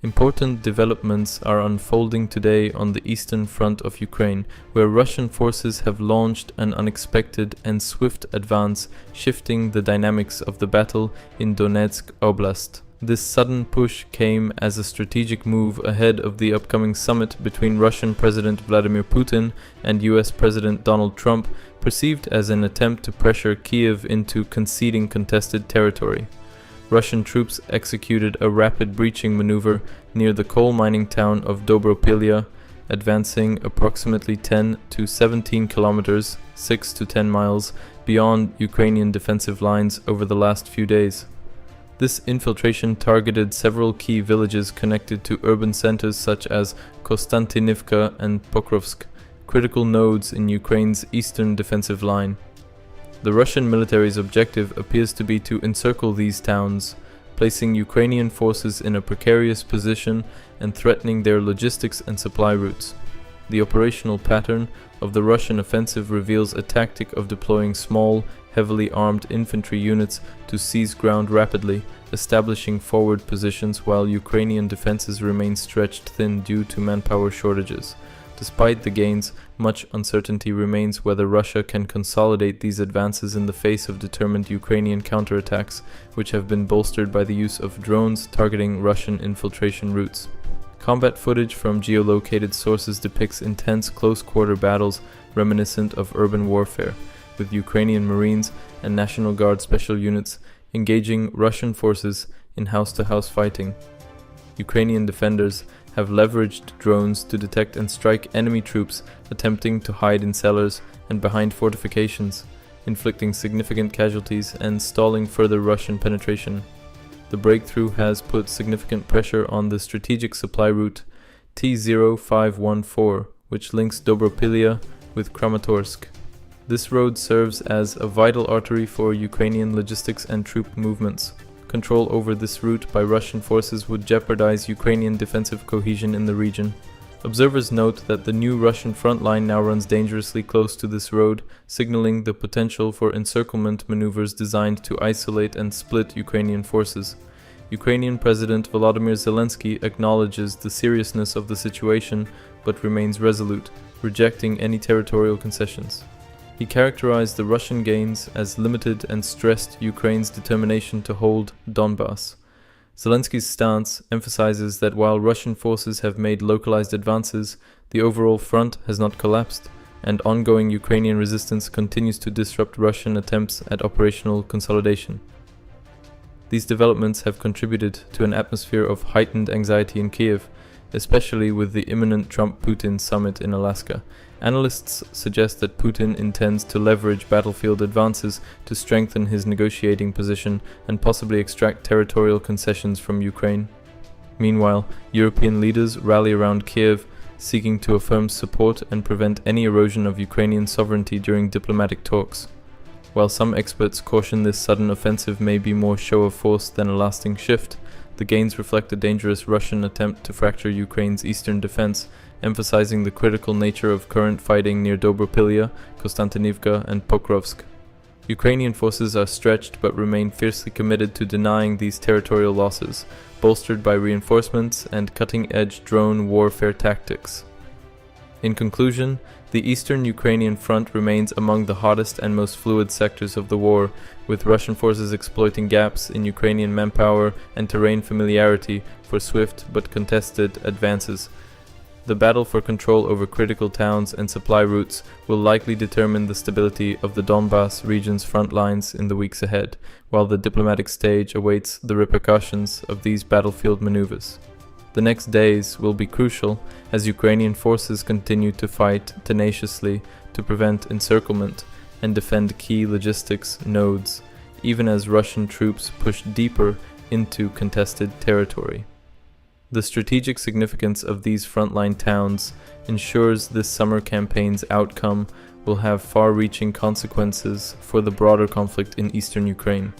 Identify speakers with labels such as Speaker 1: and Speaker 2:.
Speaker 1: Important developments are unfolding today on the eastern front of Ukraine, where Russian forces have launched an unexpected and swift advance, shifting the dynamics of the battle in Donetsk Oblast. This sudden push came as a strategic move ahead of the upcoming summit between Russian President Vladimir Putin and US President Donald Trump, perceived as an attempt to pressure Kiev into conceding contested territory. Russian troops executed a rapid breaching maneuver near the coal mining town of Dobropillia, advancing approximately 10 to 17 kilometers, 6 to 10 miles, beyond Ukrainian defensive lines over the last few days. This infiltration targeted several key villages connected to urban centers such as Konstantinivka and Pokrovsk, critical nodes in Ukraine's eastern defensive line. The Russian military's objective appears to be to encircle these towns, placing Ukrainian forces in a precarious position and threatening their logistics and supply routes. The operational pattern of the Russian offensive reveals a tactic of deploying small, heavily armed infantry units to seize ground rapidly, establishing forward positions while Ukrainian defenses remain stretched thin due to manpower shortages. Despite the gains, much uncertainty remains whether Russia can consolidate these advances in the face of determined Ukrainian counterattacks, which have been bolstered by the use of drones targeting Russian infiltration routes. Combat footage from geolocated sources depicts intense close-quarter battles reminiscent of urban warfare, with Ukrainian Marines and National Guard special units engaging Russian forces in house-to-house fighting. Ukrainian defenders have leveraged drones to detect and strike enemy troops attempting to hide in cellars and behind fortifications, inflicting significant casualties and stalling further Russian penetration. The breakthrough has put significant pressure on the strategic supply route T0514, which links Dobropillia with Kramatorsk. This road serves as a vital artery for Ukrainian logistics and troop movements. Control over this route by Russian forces would jeopardize Ukrainian defensive cohesion in the region. Observers note that the new Russian front line now runs dangerously close to this road, signaling the potential for encirclement maneuvers designed to isolate and split Ukrainian forces. Ukrainian President Volodymyr Zelensky acknowledges the seriousness of the situation but remains resolute, rejecting any territorial concessions. He characterized the Russian gains as limited and stressed Ukraine's determination to hold Donbass. Zelensky's stance emphasizes that while Russian forces have made localized advances, the overall front has not collapsed, and ongoing Ukrainian resistance continues to disrupt Russian attempts at operational consolidation. These developments have contributed to an atmosphere of heightened anxiety in Kiev, especially with the imminent Trump-Putin summit in Alaska. Analysts suggest that Putin intends to leverage battlefield advances to strengthen his negotiating position and possibly extract territorial concessions from Ukraine. Meanwhile, European leaders rally around Kiev, seeking to affirm support and prevent any erosion of Ukrainian sovereignty during diplomatic talks. While some experts caution this sudden offensive may be more show of force than a lasting shift, the gains reflect a dangerous Russian attempt to fracture Ukraine's eastern defense, emphasizing the critical nature of current fighting near Dobropillia, Konstantinivka, and Pokrovsk. Ukrainian forces are stretched but remain fiercely committed to denying these territorial losses, bolstered by reinforcements and cutting-edge drone warfare tactics. In conclusion, the eastern Ukrainian front remains among the hottest and most fluid sectors of the war, with Russian forces exploiting gaps in Ukrainian manpower and terrain familiarity for swift but contested advances. The battle for control over critical towns and supply routes will likely determine the stability of the Donbass region's front lines in the weeks ahead, while the diplomatic stage awaits the repercussions of these battlefield maneuvers. The next days will be crucial as Ukrainian forces continue to fight tenaciously to prevent encirclement and defend key logistics nodes, even as Russian troops push deeper into contested territory. The strategic significance of these frontline towns ensures this summer campaign's outcome will have far-reaching consequences for the broader conflict in eastern Ukraine.